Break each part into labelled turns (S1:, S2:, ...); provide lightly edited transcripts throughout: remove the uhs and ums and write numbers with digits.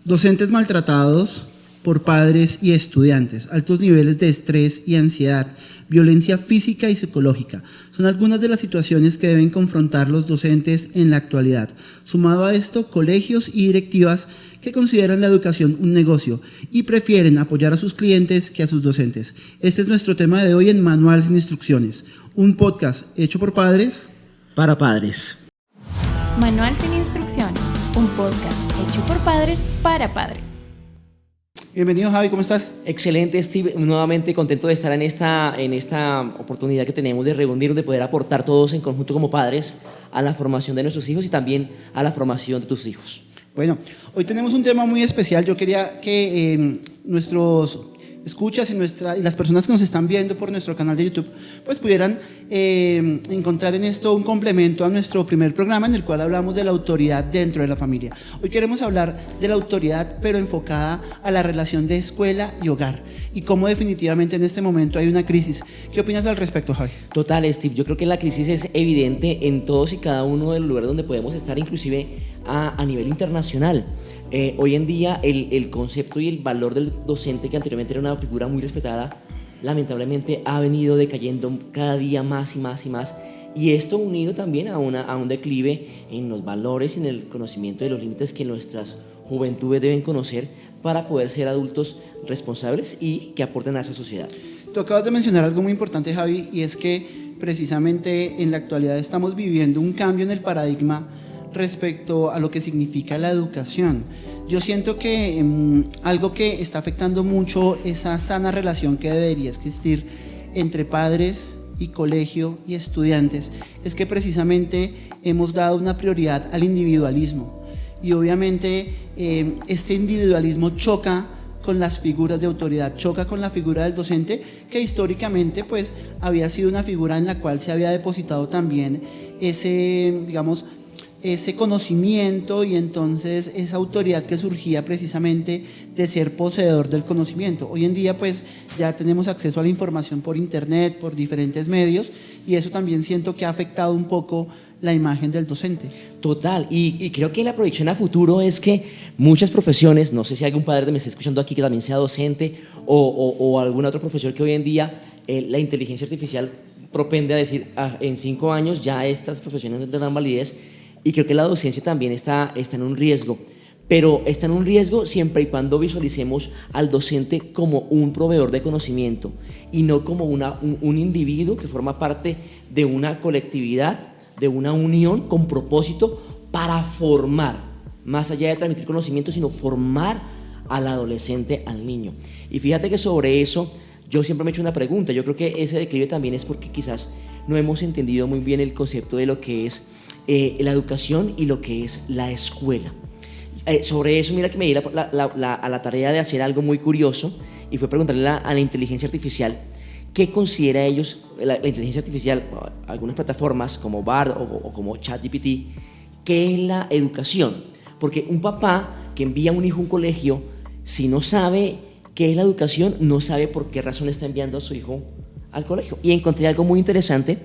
S1: Docentes maltratados por padres y estudiantes, altos niveles de estrés y ansiedad, violencia física y psicológica. Son algunas de las situaciones que deben confrontar los docentes en la actualidad. Sumado a esto, colegios y directivas que consideran la educación un negocio y prefieren apoyar a sus clientes que a sus docentes. Este es nuestro tema de hoy en Manual sin Instrucciones, un podcast hecho por padres
S2: para padres.
S3: Manual sin Instrucciones, un podcast hecho por padres para padres.
S1: Bienvenido, Javi, ¿cómo estás?
S2: Excelente, Steve, nuevamente contento de estar en esta oportunidad que tenemos de reunirnos, de poder aportar todos en conjunto como padres a la formación de nuestros hijos y también a la formación de tus hijos.
S1: Bueno, hoy tenemos un tema muy especial. Yo quería que nuestros escuchas y las personas que nos están viendo por nuestro canal de YouTube pues pudieran encontrar en esto un complemento a nuestro primer programa en el cual hablamos de la autoridad dentro de la familia. Hoy queremos hablar de la autoridad pero enfocada a la relación de escuela y hogar y cómo definitivamente en este momento hay una crisis. ¿Qué opinas al respecto, Javi?
S2: Total, Steve, yo creo que la crisis es evidente en todos y cada uno de los lugares donde podemos estar, inclusive a nivel internacional. Hoy en día el concepto y el valor del docente, que anteriormente era una figura muy respetada, lamentablemente ha venido decayendo cada día más y más y más, y esto unido también a un declive en los valores y en el conocimiento de los límites que nuestras juventudes deben conocer para poder ser adultos responsables y que aporten a esa sociedad.
S1: Tú acabas de mencionar algo muy importante, Javi, y es que precisamente en la actualidad estamos viviendo un cambio en el paradigma respecto a lo que significa la educación. Yo siento que algo que está afectando mucho esa sana relación que debería existir entre padres y colegio y estudiantes es que precisamente hemos dado una prioridad al individualismo y obviamente este individualismo choca con las figuras de autoridad, choca con la figura del docente, que históricamente pues había sido una figura en la cual se había depositado también ese conocimiento y entonces esa autoridad que surgía precisamente de ser poseedor del conocimiento. Hoy en día pues ya tenemos acceso a la información por internet, por diferentes medios, y eso también siento que ha afectado un poco la imagen del docente.
S2: Total, y creo que la proyección a futuro es que muchas profesiones, no sé si algún padre me está escuchando aquí que también sea docente o algún otro profesor, que hoy en día la inteligencia artificial propende a decir en 5 años ya estas profesiones no tendrán validez. Y creo que la docencia también está en un riesgo, pero está en un riesgo siempre y cuando visualicemos al docente como un proveedor de conocimiento y no como un individuo que forma parte de una colectividad, de una unión con propósito para formar, más allá de transmitir conocimiento, sino formar al adolescente, al niño. Y fíjate que sobre eso yo siempre me he hecho una pregunta. Yo creo que ese declive también es porque quizás no hemos entendido muy bien el concepto de lo que es la educación y lo que es la escuela. Sobre eso, mira que me di a la tarea de hacer algo muy curioso y fue preguntarle a la inteligencia artificial qué considera ellos, la inteligencia artificial, algunas plataformas como Bard o como ChatGPT, qué es la educación. Porque un papá que envía a un hijo a un colegio, si no sabe qué es la educación, no sabe por qué razón está enviando a su hijo al colegio. Y encontré algo muy interesante,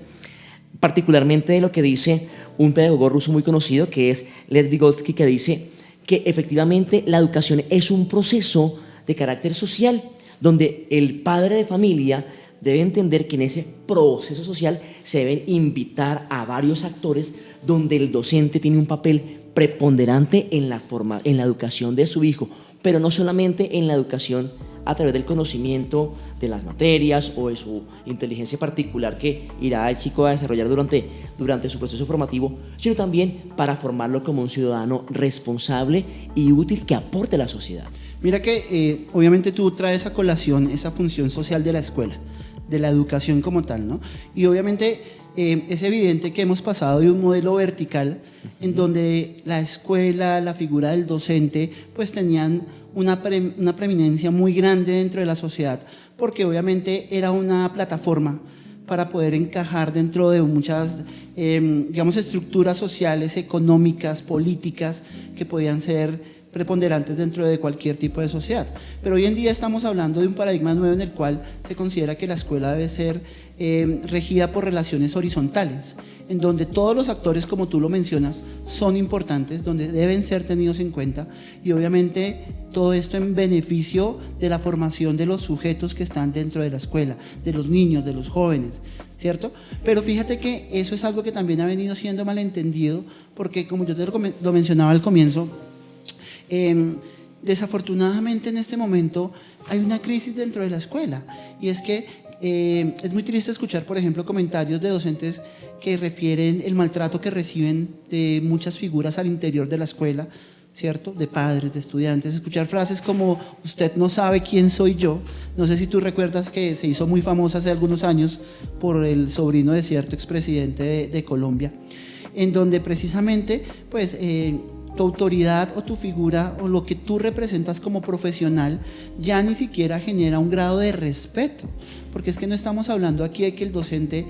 S2: particularmente de lo que dice un pedagogo ruso muy conocido, que es Lev Vygotsky, que dice que efectivamente la educación es un proceso de carácter social, donde el padre de familia debe entender que en ese proceso social se deben invitar a varios actores, donde el docente tiene un papel preponderante en la educación de su hijo, pero no solamente en la educación a través del conocimiento de las materias o de su inteligencia particular que irá el chico a desarrollar durante su proceso formativo, sino también para formarlo como un ciudadano responsable y útil que aporte a la sociedad.
S1: Mira que obviamente tú traes a colación esa función social de la escuela, de la educación como tal, ¿no? Y obviamente es evidente que hemos pasado de un modelo vertical en donde la escuela, la figura del docente, pues tenían una preeminencia muy grande dentro de la sociedad, porque obviamente era una plataforma para poder encajar dentro de muchas, estructuras sociales, económicas, políticas, que podían ser preponderantes dentro de cualquier tipo de sociedad. Pero hoy en día estamos hablando de un paradigma nuevo en el cual se considera que la escuela debe ser regida por relaciones horizontales, en donde todos los actores, como tú lo mencionas, son importantes, donde deben ser tenidos en cuenta, y obviamente todo esto en beneficio de la formación de los sujetos que están dentro de la escuela, de los niños, de los jóvenes, ¿cierto? Pero fíjate que eso es algo que también ha venido siendo malentendido, porque como yo te lo mencionaba al comienzo, desafortunadamente en este momento hay una crisis dentro de la escuela, y es que es muy triste escuchar, por ejemplo, comentarios de docentes que refieren el maltrato que reciben de muchas figuras al interior de la escuela, ¿cierto? De padres, de estudiantes, escuchar frases como usted no sabe quién soy yo. No sé si tú recuerdas que se hizo muy famosa hace algunos años por el sobrino de cierto expresidente de Colombia, en donde precisamente pues tu autoridad o tu figura o lo que tú representas como profesional ya ni siquiera genera un grado de respeto, porque es que no estamos hablando aquí de que el docente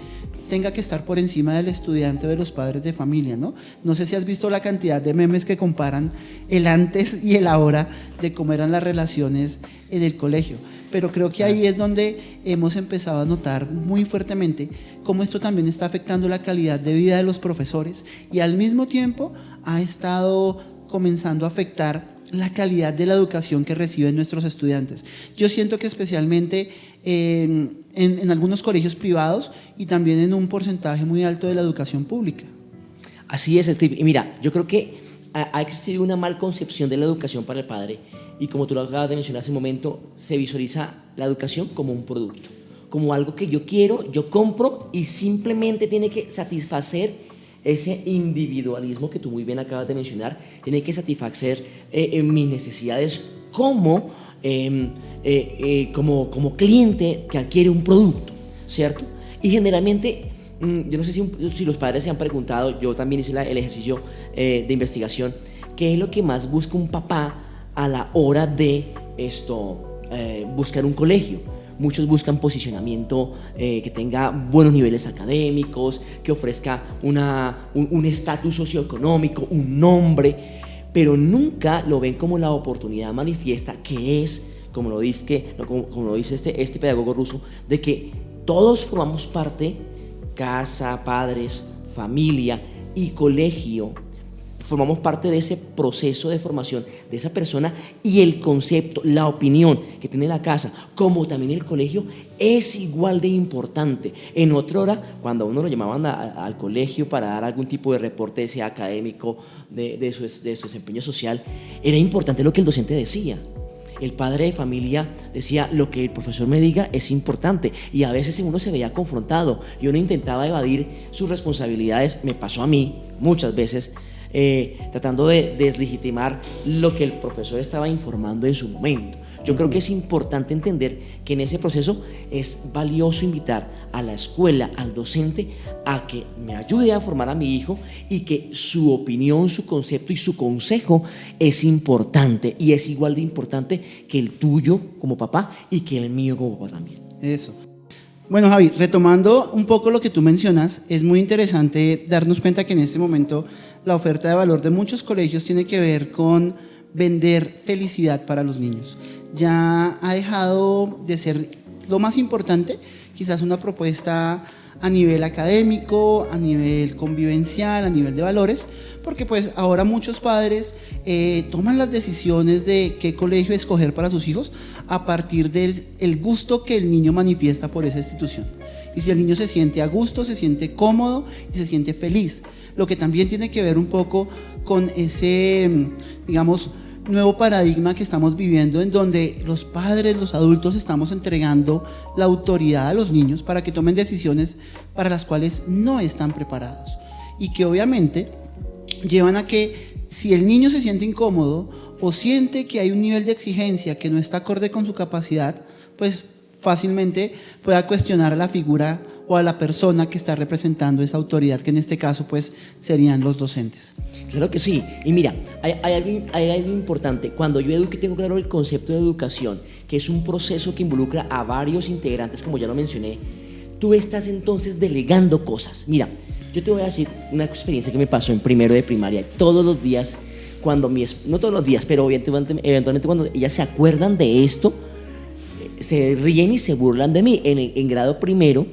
S1: tenga que estar por encima del estudiante o de los padres de familia, ¿no? No sé si has visto la cantidad de memes que comparan el antes y el ahora de cómo eran las relaciones en el colegio, pero creo que ahí es donde hemos empezado a notar muy fuertemente cómo esto también está afectando la calidad de vida de los profesores y al mismo tiempo ha estado comenzando a afectar la calidad de la educación que reciben nuestros estudiantes. Yo siento que especialmente en algunos colegios privados y también en un porcentaje muy alto de la educación pública.
S2: Así es, Steve. Y mira, yo creo que ha existido una mal concepción de la educación para el padre y como tú lo acabas de mencionar hace un momento, se visualiza la educación como un producto, como algo que yo quiero, yo compro y simplemente tiene que satisfacer ese individualismo que tú muy bien acabas de mencionar, tiene que satisfacer mis necesidades como cliente que adquiere un producto, ¿cierto? Y generalmente, yo no sé si los padres se han preguntado, yo también hice el ejercicio de investigación, ¿qué es lo que más busca un papá a la hora de buscar un colegio? Muchos buscan posicionamiento que tenga buenos niveles académicos, que ofrezca un estatus socioeconómico, un nombre, pero nunca lo ven como la oportunidad manifiesta que es, como lo dice este pedagogo ruso, de que todos formamos parte, casa, padres, familia y colegio, formamos parte de ese proceso de formación de esa persona y el concepto, la opinión que tiene la casa, como también el colegio, es igual de importante. En otra hora, cuando a uno lo llamaban al colegio para dar algún tipo de reporte, sea académico, de su desempeño social, era importante lo que el docente decía. El padre de familia decía, lo que el profesor me diga es importante, y a veces uno se veía confrontado y uno intentaba evadir sus responsabilidades. Me pasó a mí muchas veces, tratando de deslegitimar lo que el profesor estaba informando en su momento. Yo creo que es importante entender que en ese proceso es valioso invitar a la escuela, al docente, a que me ayude a formar a mi hijo y que su opinión, su concepto y su consejo es importante y es igual de importante que el tuyo como papá y que el mío como papá también.
S1: Eso. Bueno, Javi, retomando un poco lo que tú mencionas, es muy interesante darnos cuenta que en este momento la oferta de valor de muchos colegios tiene que ver con vender felicidad para los niños. Ya ha dejado de ser lo más importante, quizás una propuesta a nivel académico, a nivel convivencial, a nivel de valores, porque pues ahora muchos padres toman las decisiones de qué colegio escoger para sus hijos a partir del gusto que el niño manifiesta por esa institución. Y si el niño se siente a gusto, se siente cómodo y se siente feliz, lo que también tiene que ver un poco con ese, digamos, nuevo paradigma que estamos viviendo, en donde los padres, los adultos, estamos entregando la autoridad a los niños para que tomen decisiones para las cuales no están preparados y que obviamente llevan a que si el niño se siente incómodo o siente que hay un nivel de exigencia que no está acorde con su capacidad, pues fácilmente pueda cuestionar a la figura o a la persona que está representando esa autoridad, que en este caso pues serían los docentes.
S2: Claro que sí. Y mira, hay algo importante. Cuando yo educo, tengo claro el concepto de educación, que es un proceso que involucra a varios integrantes, como ya lo mencioné. Tú estás entonces delegando cosas. Mira, yo te voy a decir una experiencia que me pasó en primero de primaria. Todos los días, cuando no todos los días, pero eventualmente cuando ellas se acuerdan de esto, se ríen y se burlan de mí. En grado primero,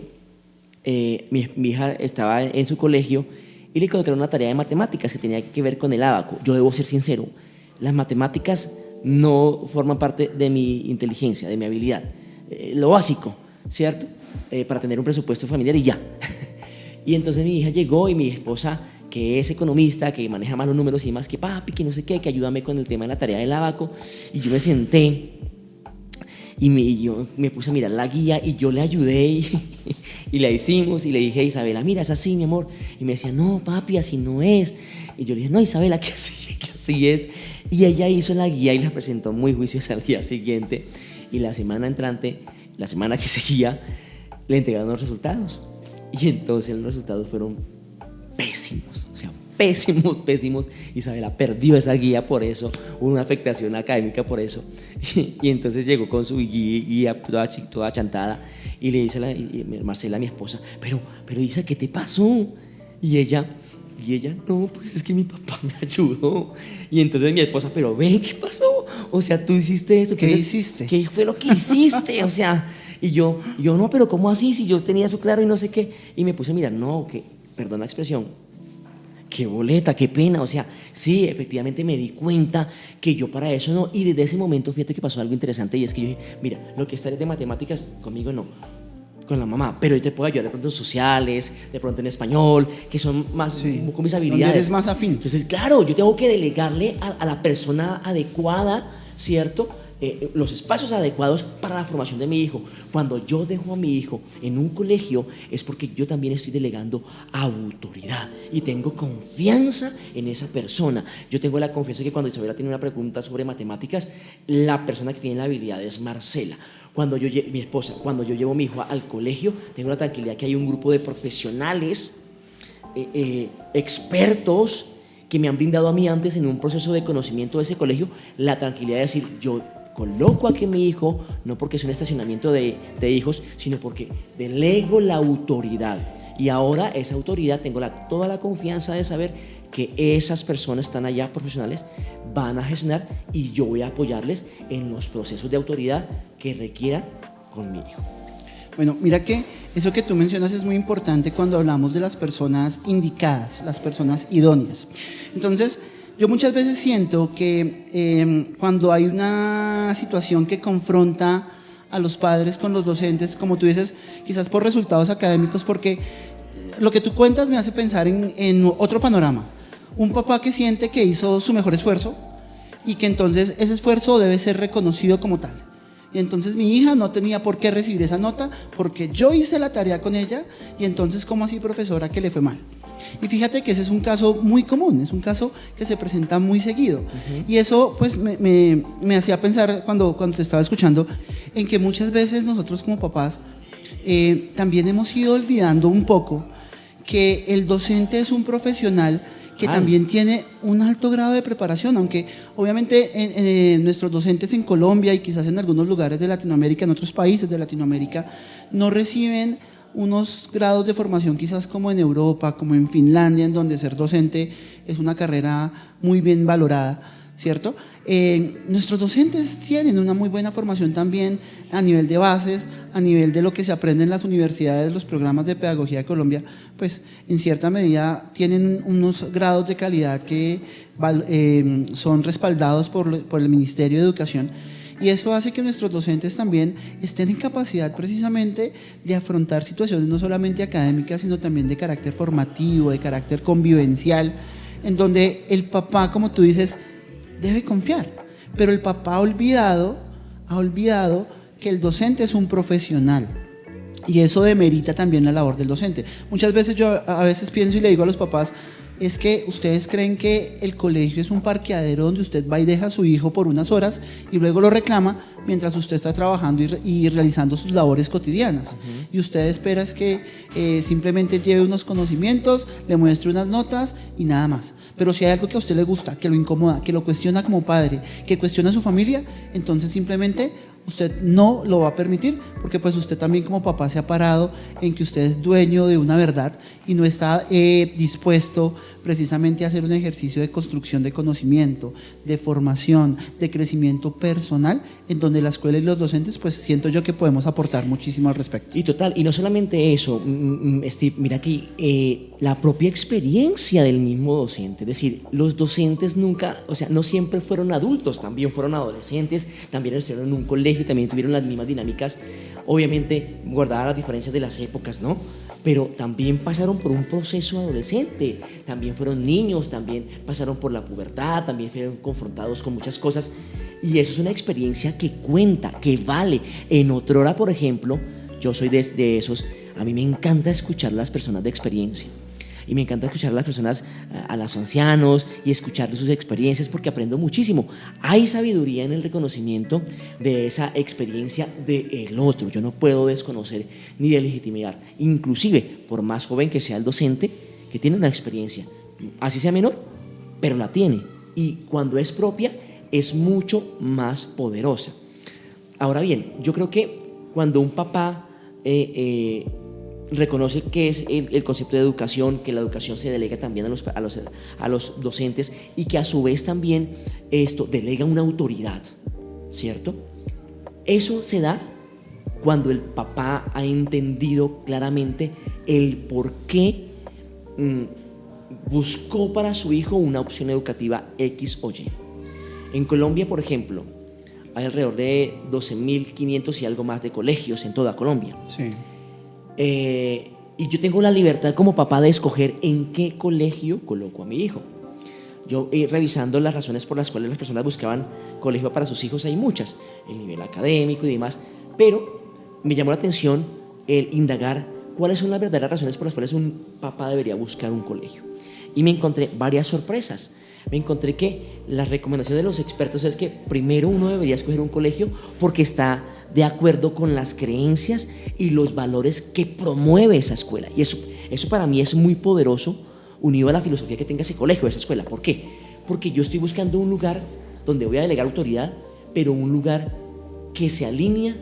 S2: mi hija estaba en su colegio y le colocaron una tarea de matemáticas que tenía que ver con el ábaco. Yo debo ser sincero, las matemáticas no forman parte de mi inteligencia, de mi habilidad. Lo básico, ¿cierto? Para tener un presupuesto familiar y ya. Y entonces mi hija llegó y mi esposa, que es economista, que maneja más los números y más, que papi, que no sé qué, que ayúdame con el tema de la tarea del ábaco. Y yo me senté y yo me puse a mirar la guía y yo le ayudé y la hicimos y le dije a Isabela, mira, es así, mi amor. Y me decía, no, papi, así no es. Y yo le dije, no, Isabela, que así es. Y ella hizo la guía y la presentó muy juiciosa al día siguiente. Y la semana entrante, la semana que seguía, le entregaron los resultados. Y entonces los resultados fueron pésimos, o sea, pésimos. Isabela perdió esa guía por eso, hubo una afectación académica por eso. Y entonces llegó con su guía toda chantada y le dice a Marcela, mi esposa, pero Isa, ¿qué te pasó? Y ella, no, pues es que mi papá me ayudó. Y entonces mi esposa, pero ven, ¿qué pasó? O sea, tú hiciste esto.
S1: ¿Qué hiciste?
S2: ¿Qué fue lo que hiciste? O sea, y yo no, pero ¿cómo así? Si yo tenía eso claro y no sé qué. Y me puse a mirar, no, que, perdón la expresión, qué boleta, qué pena. O sea, sí, efectivamente me di cuenta que yo para eso no. Y desde ese momento, fíjate que pasó algo interesante y es que yo dije, mira, lo que está de matemáticas conmigo no, con la mamá, pero yo te puedo ayudar de pronto en sociales, de pronto en español, que son más con mis habilidades.
S1: Donde eres más afín.
S2: Entonces, claro, yo tengo que delegarle a la persona adecuada, ¿cierto? Los espacios adecuados para la formación de mi hijo. Cuando yo dejo a mi hijo en un colegio es porque yo también estoy delegando autoridad y tengo confianza en esa persona. Yo tengo la confianza que cuando Isabela tiene una pregunta sobre matemáticas, la persona que tiene la habilidad es Marcela. Mi esposa, cuando yo llevo a mi hijo al colegio, tengo la tranquilidad que hay un grupo de profesionales, expertos, que me han brindado a mí antes en un proceso de conocimiento de ese colegio, la tranquilidad de decir, yo coloco aquí a mi hijo, no porque es un estacionamiento de hijos, sino porque delego la autoridad. Y ahora esa autoridad tengo toda la confianza de saber que esas personas están allá, profesionales, van a gestionar y yo voy a apoyarles en los procesos de autoridad que requieran con mi hijo.
S1: Bueno, mira que eso que tú mencionas es muy importante cuando hablamos de las personas indicadas, las personas idóneas. Entonces, yo muchas veces siento que cuando hay una situación que confronta a los padres con los docentes, como tú dices, quizás por resultados académicos, porque lo que tú cuentas me hace pensar en otro panorama. Un papá que siente que hizo su mejor esfuerzo y que entonces ese esfuerzo debe ser reconocido como tal. Y entonces mi hija no tenía por qué recibir esa nota porque yo hice la tarea con ella y entonces, ¿cómo así, profesora, que le fue mal? Y fíjate que ese es un caso muy común, es un caso que se presenta muy seguido. Y eso pues me hacía pensar cuando te estaba escuchando en que muchas veces nosotros como papás también hemos ido olvidando un poco que el docente es un profesional que también tiene un alto grado de preparación, aunque obviamente nuestros docentes en Colombia y quizás en algunos lugares de Latinoamérica, en otros países de Latinoamérica, no reciben unos grados de formación quizás como en Europa, como en Finlandia, en donde ser docente es una carrera muy bien valorada, ¿cierto? Nuestros docentes tienen una muy buena formación también a nivel de bases, a nivel de lo que se aprende en las universidades, los programas de pedagogía de Colombia, pues en cierta medida tienen unos grados de calidad que son respaldados por el Ministerio de Educación. Y eso hace que nuestros docentes también estén en capacidad precisamente de afrontar situaciones no solamente académicas, sino también de carácter formativo, de carácter convivencial, en donde el papá, como tú dices, debe confiar. Pero el papá ha olvidado que el docente es un profesional. Y eso demerita también la labor del docente. Muchas veces yo a veces pienso y le digo a los papás, es que ustedes creen que el colegio es un parqueadero donde usted va y deja a su hijo por unas horas y luego lo reclama mientras usted está trabajando y realizando sus labores cotidianas. Y usted espera es que simplemente lleve unos conocimientos, le muestre unas notas y nada más. Pero si hay algo que a usted le gusta, que lo incomoda, que lo cuestiona como padre, que cuestiona a su familia, entonces simplemente usted no lo va a permitir, porque pues usted también como papá se ha parado en que usted es dueño de una verdad y no está dispuesto precisamente a hacer un ejercicio de construcción de conocimiento, de formación, de crecimiento personal, en donde la escuela y los docentes pues siento yo que podemos aportar muchísimo al respecto.
S2: Y total, y no solamente eso, Steve, mira aquí la propia experiencia del mismo docente, es decir, los docentes nunca, o sea, no siempre fueron adultos, también fueron adolescentes, también estuvieron en un colegio, también tuvieron las mismas dinámicas, obviamente guardadas las diferencias de las épocas, ¿no? Pero también pasaron por un proceso adolescente, también fueron niños, también pasaron por la pubertad, también fueron confrontados con muchas cosas, y eso es una experiencia que cuenta, que vale. En otrora, por ejemplo, yo soy de esos, a mí me encanta escuchar a las personas de experiencia. Y me encanta escuchar a las personas, a los ancianos, y escuchar sus experiencias porque aprendo muchísimo. Hay sabiduría en el reconocimiento de esa experiencia del otro. Yo no puedo desconocer ni delegitimar. Inclusive, por más joven que sea el docente, que tiene una experiencia, así sea menor, pero la tiene. Y cuando es propia, es mucho más poderosa. Ahora bien, yo creo que cuando un papá reconoce que es el concepto de educación, que la educación se delega también a los docentes y que a su vez también esto delega una autoridad, ¿cierto? Eso se da cuando el papá ha entendido claramente el por qué buscó para su hijo una opción educativa X o Y. En Colombia, por ejemplo, hay alrededor de 12.500 y algo más de colegios en toda Colombia.
S1: Sí.
S2: Y yo tengo la libertad como papá de escoger en qué colegio coloco a mi hijo. Yo revisando las razones por las cuales las personas buscaban colegio para sus hijos, hay muchas, el nivel académico y demás, pero me llamó la atención el indagar cuáles son las verdaderas razones por las cuales un papá debería buscar un colegio. Y me encontré varias sorpresas. Me encontré que la recomendación de los expertos es que primero uno debería escoger un colegio porque está de acuerdo con las creencias y los valores que promueve esa escuela. Y eso para mí es muy poderoso, unido a la filosofía que tenga ese colegio, esa escuela. ¿Por qué? Porque yo estoy buscando un lugar donde voy a delegar autoridad, pero un lugar que se alinea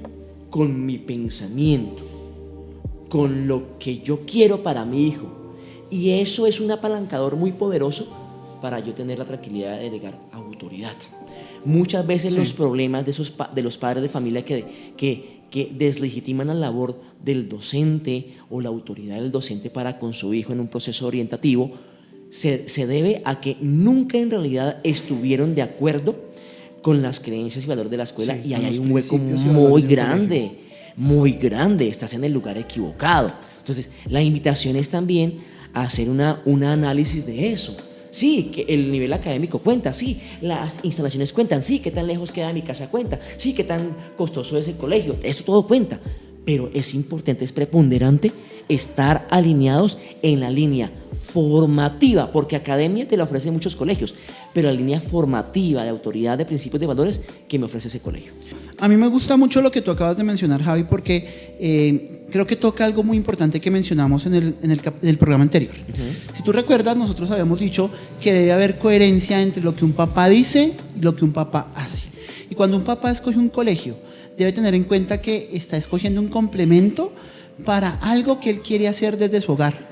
S2: con mi pensamiento, con lo que yo quiero para mi hijo. Y eso es un apalancador muy poderoso para yo tener la tranquilidad de delegar autoridad. Muchas veces los problemas de los padres de familia que deslegitiman la labor del docente o la autoridad del docente para con su hijo en un proceso orientativo se debe a que nunca en realidad estuvieron de acuerdo con las creencias y valores de la escuela, y ahí hay un hueco muy grande, estás en el lugar equivocado. Entonces la invitación es también a hacer un análisis de eso. Sí, que el nivel académico cuenta, sí, las instalaciones cuentan, sí, qué tan lejos queda mi casa cuenta, sí, qué tan costoso es el colegio, esto todo cuenta, pero es importante, es preponderante estar alineados en la línea formativa, porque academia te la ofrecen muchos colegios, pero la línea formativa de autoridad, de principios, de valores que me ofrece ese colegio.
S1: A mí me gusta mucho lo que tú acabas de mencionar, Javi, porque creo que toca algo muy importante que mencionamos en el programa anterior. Uh-huh. Si tú recuerdas, nosotros habíamos dicho que debe haber coherencia entre lo que un papá dice y lo que un papá hace. Y cuando un papá escoge un colegio, debe tener en cuenta que está escogiendo un complemento para algo que él quiere hacer desde su hogar.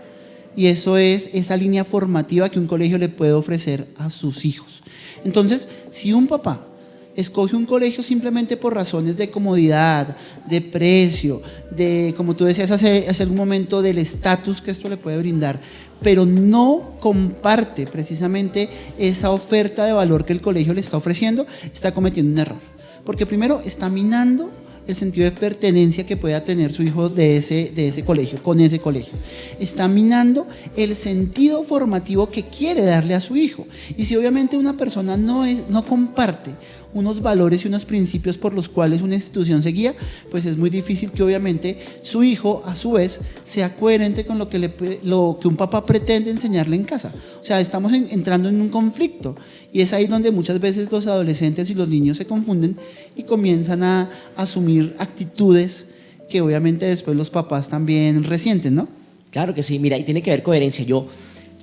S1: Y eso es esa línea formativa que un colegio le puede ofrecer a sus hijos. Entonces, si un papá escoge un colegio simplemente por razones de comodidad, de precio, de, como tú decías hace algún momento, del estatus que esto le puede brindar, pero no comparte precisamente esa oferta de valor que el colegio le está ofreciendo, está cometiendo un error. Porque primero está minando el sentido de pertenencia que pueda tener su hijo de ese colegio, con ese colegio. Está minando el sentido formativo que quiere darle a su hijo. Y si obviamente una persona no comparte unos valores y unos principios por los cuales una institución se guía, pues es muy difícil que obviamente su hijo a su vez sea coherente con lo que un papá pretende enseñarle en casa. O sea, estamos entrando en un conflicto, y es ahí donde muchas veces los adolescentes y los niños se confunden y comienzan a asumir actitudes que obviamente después los papás también resienten, ¿no?
S2: Claro que sí, mira, y tiene que haber coherencia. Yo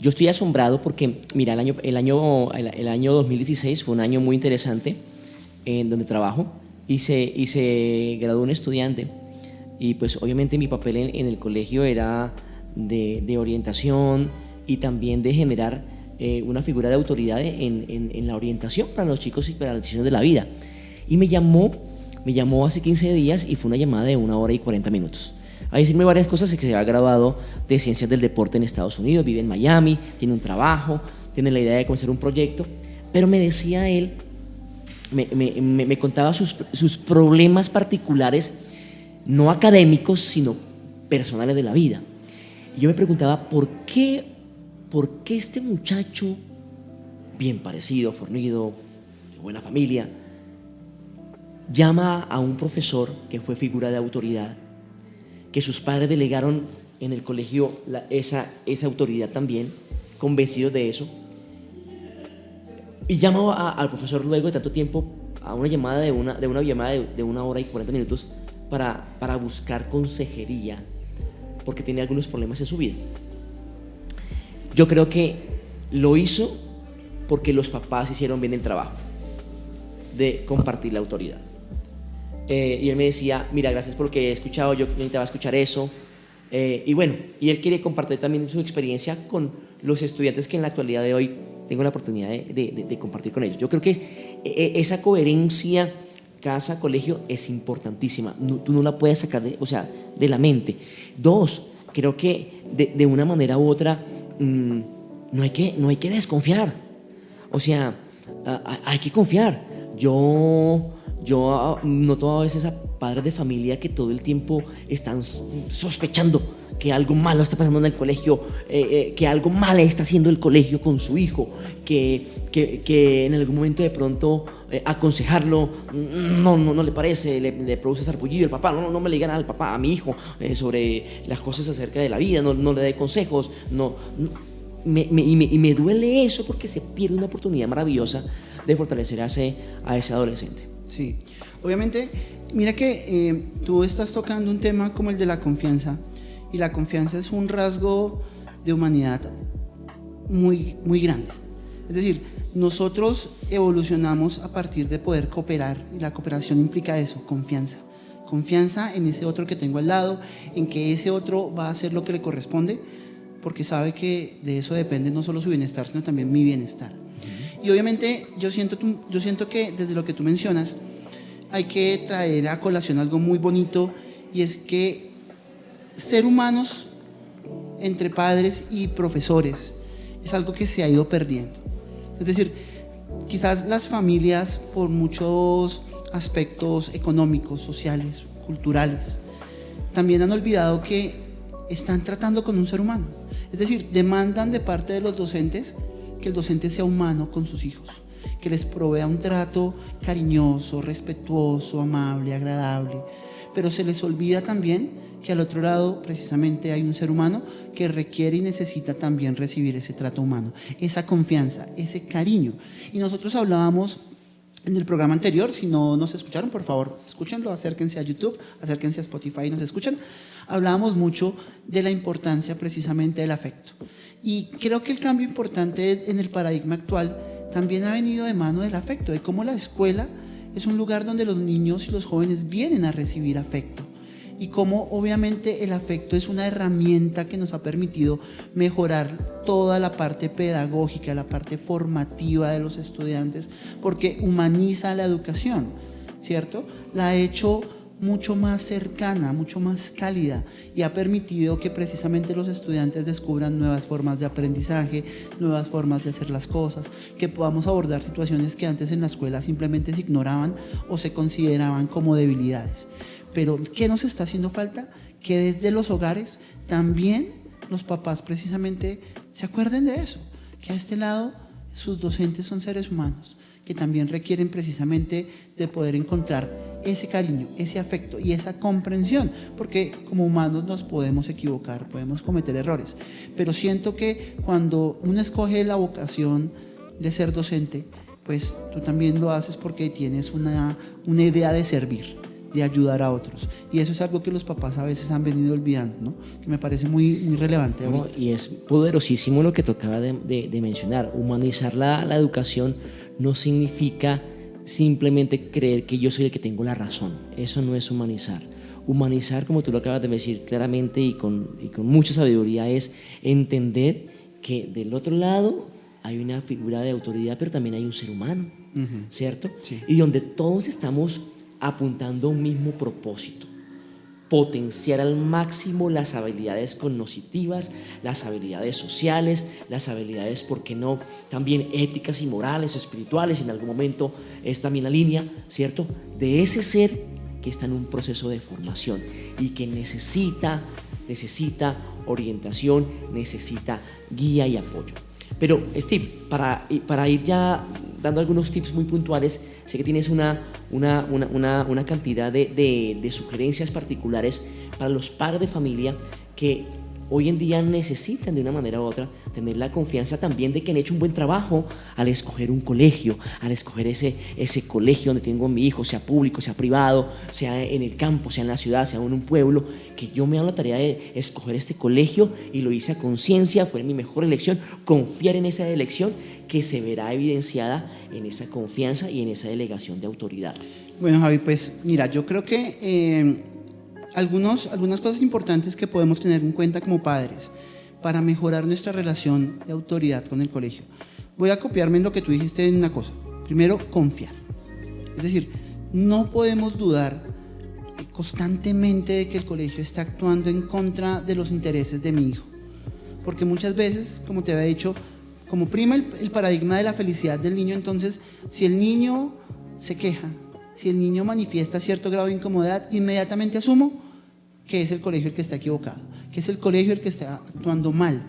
S2: estoy asombrado porque, mira, el año 2016 fue un año muy interesante en donde trabajo, y se graduó un estudiante. Y pues obviamente mi papel en el colegio era de orientación y también de generar una figura de autoridad en la orientación para los chicos y para las decisiones de la vida. Y me llamó hace 15 días y fue una llamada de 1 hora y 40 minutos. A decirme varias cosas, que se ha graduado de Ciencias del Deporte en Estados Unidos, vive en Miami, tiene un trabajo, tiene la idea de comenzar un proyecto, pero me decía él, me contaba sus problemas particulares, no académicos, sino personales de la vida. Y yo me preguntaba, ¿por qué este muchacho, bien parecido, fornido, de buena familia, llama a un profesor que fue figura de autoridad, que sus padres delegaron en el colegio esa autoridad también, convencidos de eso, y llama al profesor luego de tanto tiempo a una llamada de 1 hora y 40 minutos para buscar consejería, porque tenía algunos problemas en su vida? Yo creo que lo hizo porque los papás hicieron bien el trabajo de compartir la autoridad. Y él me decía, mira, gracias por lo que he escuchado, yo necesitaba escuchar eso. Y bueno, y él quiere compartir también su experiencia con los estudiantes que en la actualidad de hoy tengo la oportunidad de compartir con ellos. Yo creo que esa coherencia casa-colegio es importantísima. Tú no la puedes sacar de la mente. 2, creo que de una manera u otra no hay que desconfiar. O sea, hay que confiar. Yo noto a veces a padres de familia que todo el tiempo están sospechando que algo malo está pasando en el colegio, que algo malo está haciendo el colegio con su hijo, que en algún momento de pronto aconsejarlo no le parece, le produce sarpullido. El papá, no me le digan al papá, a mi hijo, sobre las cosas acerca de la vida, no le dé consejos, y me duele eso, porque se pierde una oportunidad maravillosa de fortalecer a ese adolescente.
S1: Sí, obviamente, mira que tú estás tocando un tema como el de la confianza, y la confianza es un rasgo de humanidad muy, muy grande. Es decir, nosotros evolucionamos a partir de poder cooperar, y la cooperación implica eso, confianza en ese otro que tengo al lado, en que ese otro va a hacer lo que le corresponde, porque sabe que de eso depende no solo su bienestar, sino también mi bienestar. Y obviamente yo siento que desde lo que tú mencionas hay que traer a colación algo muy bonito, y es que ser humanos entre padres y profesores es algo que se ha ido perdiendo. Es decir, quizás las familias, por muchos aspectos económicos, sociales, culturales, también han olvidado que están tratando con un ser humano. Es decir, demandan de parte de los docentes que el docente sea humano con sus hijos, que les provea un trato cariñoso, respetuoso, amable, agradable, pero se les olvida también que al otro lado precisamente hay un ser humano que requiere y necesita también recibir ese trato humano, esa confianza, ese cariño. Y nosotros hablábamos en el programa anterior, si no nos escucharon, por favor, escúchenlo, acérquense a YouTube, acérquense a Spotify y nos escuchan. Hablábamos mucho de la importancia precisamente del afecto. Y creo que el cambio importante en el paradigma actual también ha venido de mano del afecto, de cómo la escuela es un lugar donde los niños y los jóvenes vienen a recibir afecto, y cómo obviamente el afecto es una herramienta que nos ha permitido mejorar toda la parte pedagógica, la parte formativa de los estudiantes, porque humaniza la educación, ¿cierto? La ha hecho mucho más cercana, mucho más cálida, y ha permitido que precisamente los estudiantes descubran nuevas formas de aprendizaje, nuevas formas de hacer las cosas, que podamos abordar situaciones que antes en la escuela simplemente se ignoraban o se consideraban como debilidades. Pero ¿qué nos está haciendo falta? Que desde los hogares también los papás precisamente se acuerden de eso, que a este lado sus docentes son seres humanos, que también requieren precisamente de poder encontrar ese cariño, ese afecto y esa comprensión, porque como humanos nos podemos equivocar, podemos cometer errores, pero siento que cuando uno escoge la vocación de ser docente, pues tú también lo haces porque tienes una idea de servir, de ayudar a otros, y eso es algo que los papás a veces han venido olvidando, ¿no? Que me parece muy, muy relevante ahorita.
S2: Y es poderosísimo lo que tocaba de mencionar. Humanizar la educación no significa simplemente creer que yo soy el que tengo la razón. Eso no es humanizar. Humanizar, como tú lo acabas de decir claramente y con mucha sabiduría, es entender que del otro lado hay una figura de autoridad, pero también hay un ser humano, ¿cierto?
S1: Sí.
S2: Y donde todos estamos apuntando a un mismo propósito: potenciar al máximo las habilidades cognitivas, las habilidades sociales, las habilidades, ¿por qué no?, también éticas y morales o espirituales. En algún momento es también la línea, ¿cierto?, de ese ser que está en un proceso de formación y que necesita orientación, necesita guía y apoyo. Pero Steve, para ir ya dando algunos tips muy puntuales, sé que tienes una cantidad de sugerencias particulares para los padres de familia que hoy en día necesitan de una manera u otra tener la confianza también de que han hecho un buen trabajo al escoger un colegio, al escoger ese colegio donde tengo a mi hijo, sea público, sea privado, sea en el campo, sea en la ciudad, sea en un pueblo, que yo me hago la tarea de escoger este colegio y lo hice a conciencia, fue mi mejor elección, confiar en esa elección que se verá evidenciada en esa confianza y en esa delegación de autoridad.
S1: Bueno, Javi, pues mira, yo creo que algunas cosas importantes que podemos tener en cuenta como padres para mejorar nuestra relación de autoridad con el colegio. Voy a copiarme en lo que tú dijiste en una cosa. Primero, confiar. Es decir, no podemos dudar constantemente de que el colegio está actuando en contra de los intereses de mi hijo. Porque muchas veces, como te había dicho, como prima el paradigma de la felicidad del niño, entonces si el niño se queja, si el niño manifiesta cierto grado de incomodidad, inmediatamente asumo que es el colegio el que está equivocado, que es el colegio el que está actuando mal.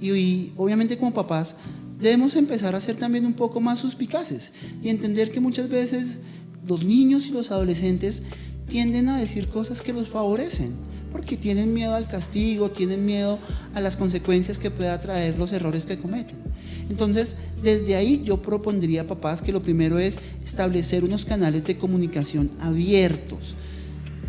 S1: Y obviamente como papás debemos empezar a ser también un poco más suspicaces y entender que muchas veces los niños y los adolescentes tienden a decir cosas que los favorecen, porque tienen miedo al castigo, tienen miedo a las consecuencias que pueda traer los errores que cometen. Entonces, desde ahí yo propondría a papás que lo primero es establecer unos canales de comunicación abiertos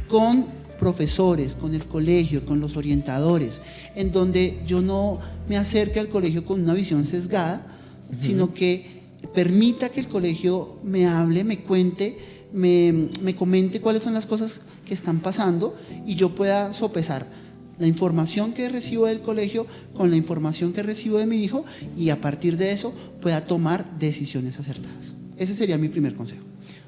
S1: con profesores, con el colegio, con los orientadores, en donde yo no me acerque al colegio con una visión sesgada, sino que permita que el colegio me hable, me cuente, me comente cuáles son las cosas que están pasando y yo pueda sopesar la información que recibo del colegio con la información que recibo de mi hijo y a partir de eso pueda tomar decisiones acertadas. Ese sería mi primer consejo.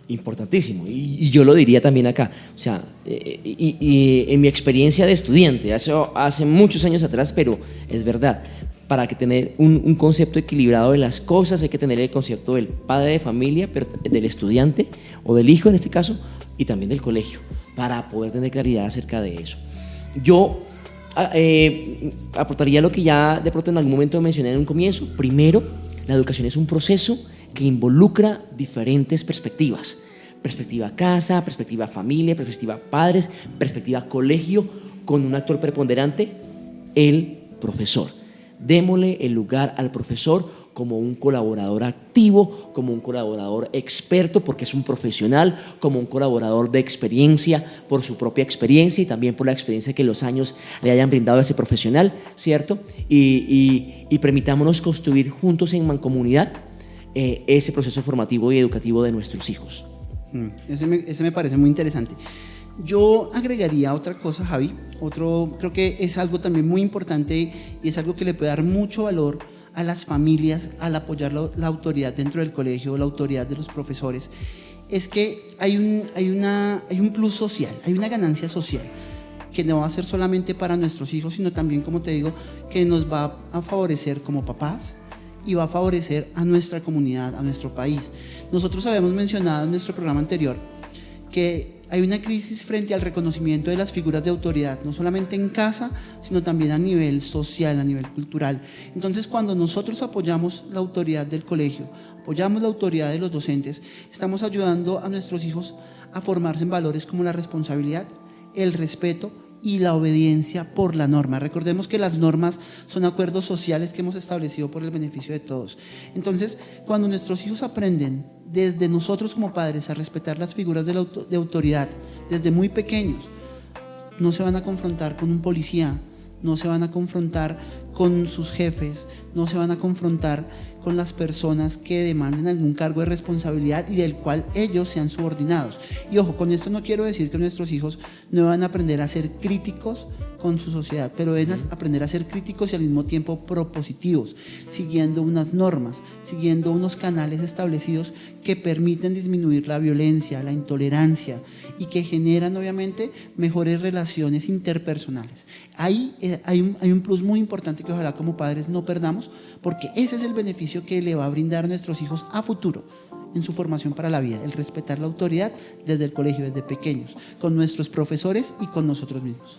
S2: Importantísimo, y yo lo diría también acá, o sea, y en mi experiencia de estudiante, hace muchos años atrás, pero es verdad, para que tener un concepto equilibrado de las cosas hay que tener el concepto del padre de familia, pero del estudiante o del hijo en este caso, y también del colegio, para poder tener claridad acerca de eso. Yo aportaría lo que ya de pronto en algún momento mencioné en un comienzo. Primero, la educación es un proceso que involucra diferentes perspectivas: perspectiva casa, perspectiva familia, perspectiva padres, perspectiva colegio, con un actor preponderante, el profesor. Démosle el lugar al profesor como un colaborador activo, como un colaborador experto porque es un profesional, como un colaborador de experiencia por su propia experiencia y también por la experiencia que los años le hayan brindado a ese profesional, ¿cierto? Y permitámonos construir juntos en mancomunidad ese proceso formativo y educativo de nuestros hijos.
S1: Ese me parece muy interesante. Yo agregaría otra cosa, Javi, creo que es algo también muy importante y es algo que le puede dar mucho valor a las familias al apoyar la autoridad dentro del colegio, la autoridad de los profesores, es que hay un plus social, hay una ganancia social que no va a ser solamente para nuestros hijos, sino también, como te digo, que nos va a favorecer como papás y va a favorecer a nuestra comunidad, a nuestro país. Nosotros habíamos mencionado en nuestro programa anterior que hay una crisis frente al reconocimiento de las figuras de autoridad, no solamente en casa, sino también a nivel social, a nivel cultural. Entonces, cuando nosotros apoyamos la autoridad del colegio, apoyamos la autoridad de los docentes, estamos ayudando a nuestros hijos a formarse en valores como la responsabilidad, el respeto y la obediencia por la norma. Recordemos que las normas son acuerdos sociales que hemos establecido por el beneficio de todos. Entonces, cuando nuestros hijos aprenden desde nosotros como padres a respetar las figuras de autoridad desde muy pequeños, no se van a confrontar con un policía, no se van a confrontar con sus jefes, no se van a confrontar con las personas que demanden algún cargo de responsabilidad y del cual ellos sean subordinados. Y ojo, con esto no quiero decir que nuestros hijos no van a aprender a ser críticos con su sociedad, pero deben aprender a ser críticos y al mismo tiempo propositivos, siguiendo unas normas, siguiendo unos canales establecidos que permiten disminuir la violencia, la intolerancia y que generan obviamente mejores relaciones interpersonales. Ahí hay un plus muy importante que ojalá como padres no perdamos, porque ese es el beneficio que le va a brindar a nuestros hijos a futuro en su formación para la vida, el respetar la autoridad desde el colegio, desde pequeños, con nuestros profesores y con nosotros mismos.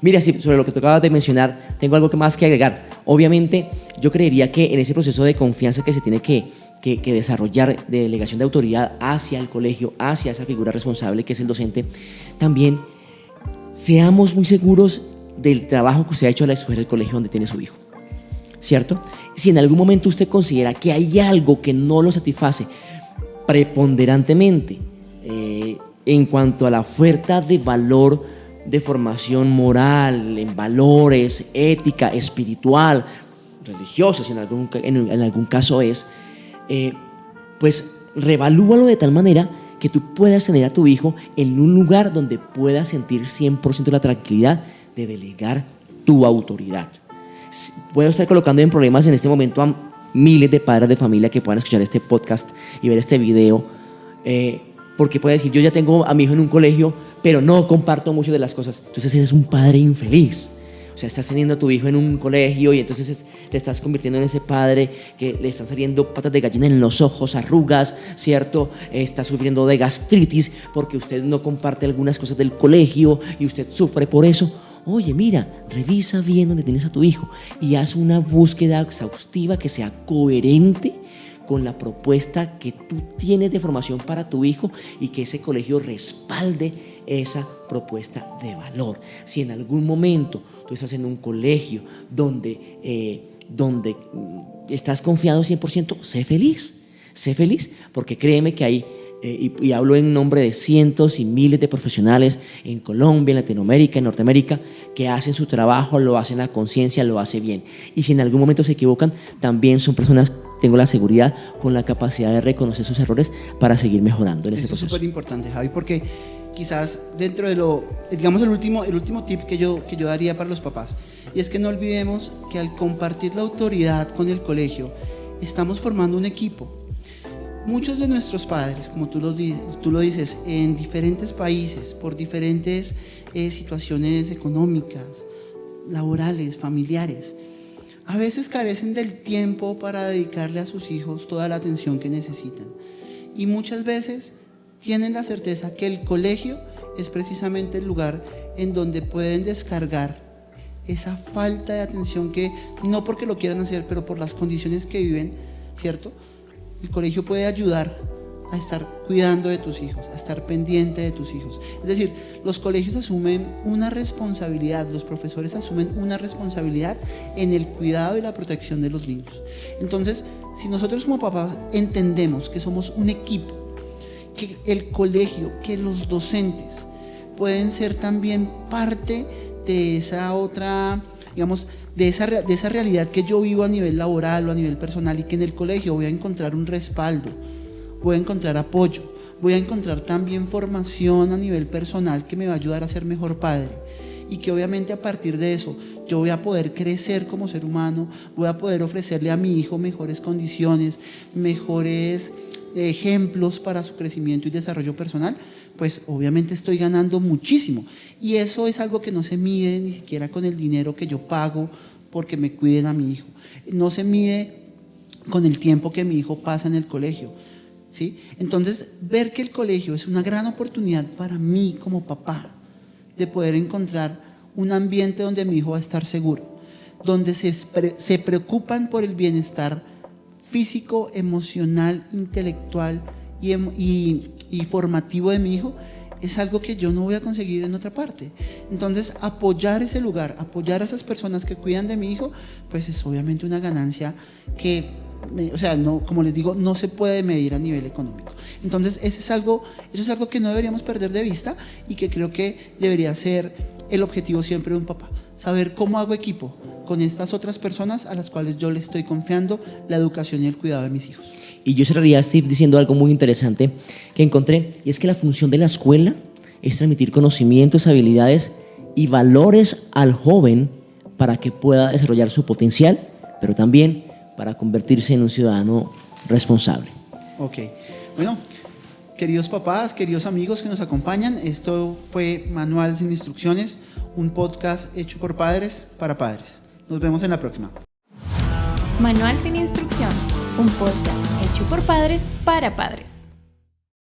S2: Mira, sí, sobre lo que tú acabas de mencionar, tengo algo más que agregar. Obviamente, yo creería que en ese proceso de confianza que se tiene que desarrollar, de delegación de autoridad hacia el colegio, hacia esa figura responsable que es el docente, también seamos muy seguros del trabajo que usted ha hecho al escoger el colegio donde tiene su hijo, ¿cierto? Si en algún momento usted considera que hay algo que no lo satisface preponderantemente en cuanto a la oferta de valor, de formación moral, en valores, ética, espiritual, religiosa, si en algún caso es, pues revalúalo de tal manera que tú puedas tener a tu hijo en un lugar donde puedas sentir 100% la tranquilidad de delegar tu autoridad. Puedo estar colocando en problemas en este momento a miles de padres de familia que puedan escuchar este podcast y ver este video, porque puede decir, yo ya tengo a mi hijo en un colegio, pero no comparto mucho de las cosas. Entonces eres un padre infeliz. O sea, estás teniendo a tu hijo en un colegio y entonces te estás convirtiendo en ese padre que le están saliendo patas de gallina en los ojos, arrugas, ¿cierto? Está sufriendo de gastritis porque usted no comparte algunas cosas del colegio y usted sufre por eso. Oye, mira, revisa bien dónde tienes a tu hijo y haz una búsqueda exhaustiva que sea coherente con la propuesta que tú tienes de formación para tu hijo y que ese colegio respalde esa propuesta de valor. Si en algún momento tú estás en un colegio donde estás confiado 100%, sé feliz, porque créeme que hay, y hablo en nombre de cientos y miles de profesionales en Colombia, en Latinoamérica, en Norteamérica, que hacen su trabajo, lo hacen a conciencia, lo hacen bien. Y si en algún momento se equivocan, también son personas, tengo la seguridad, con la capacidad de reconocer sus errores para seguir mejorando en ese proceso.
S1: Eso es súper importante, Javi, porque quizás dentro de digamos el último tip que yo daría para los papás, y es que no olvidemos que al compartir la autoridad con el colegio, estamos formando un equipo. Muchos de nuestros padres, como tú lo dices, en diferentes países, por diferentes situaciones económicas, laborales, familiares, a veces carecen del tiempo para dedicarle a sus hijos toda la atención que necesitan. Y muchas veces tienen la certeza que el colegio es precisamente el lugar en donde pueden descargar esa falta de atención que, no porque lo quieran hacer, pero por las condiciones que viven, ¿cierto? El colegio puede ayudar a estar cuidando de tus hijos, a estar pendiente de tus hijos. Es decir, los colegios asumen una responsabilidad, los profesores asumen una responsabilidad en el cuidado y la protección de los niños. Entonces, si nosotros como papás entendemos que somos un equipo, que el colegio, que los docentes pueden ser también parte de esa otra, digamos, de esa realidad que yo vivo a nivel laboral o a nivel personal, y que en el colegio voy a encontrar un respaldo, voy a encontrar apoyo, voy a encontrar también formación a nivel personal que me va a ayudar a ser mejor padre, y que obviamente a partir de eso yo voy a poder crecer como ser humano, voy a poder ofrecerle a mi hijo mejores condiciones, mejores ejemplos para su crecimiento y desarrollo personal. Pues obviamente estoy ganando muchísimo, y eso es algo que no se mide ni siquiera con el dinero que yo pago porque me cuiden a mi hijo, no se mide con el tiempo que mi hijo pasa en el colegio, ¿sí? Entonces, ver que el colegio es una gran oportunidad para mí como papá de poder encontrar un ambiente donde mi hijo va a estar seguro, donde se preocupan por el bienestar físico, emocional, intelectual y formativo de mi hijo, es algo que yo no voy a conseguir en otra parte. Entonces, apoyar ese lugar, apoyar a esas personas que cuidan de mi hijo, pues es obviamente una ganancia que, no, como les digo, no se puede medir a nivel económico. Entonces, eso es algo que no deberíamos perder de vista, y que creo que debería ser el objetivo siempre de un papá: saber cómo hago equipo con estas otras personas a las cuales yo le estoy confiando la educación y el cuidado de mis hijos.
S2: Y yo cerraría, Steve, diciendo algo muy interesante que encontré, y es que la función de la escuela es transmitir conocimientos, habilidades y valores al joven para que pueda desarrollar su potencial, pero también para convertirse en un ciudadano responsable.
S1: Ok, bueno, queridos papás, queridos amigos que nos acompañan, esto fue Manual sin Instrucciones, un podcast hecho por padres para padres. Nos vemos en la próxima.
S3: Manual sin Instrucciones, un podcast hecho por padres para padres.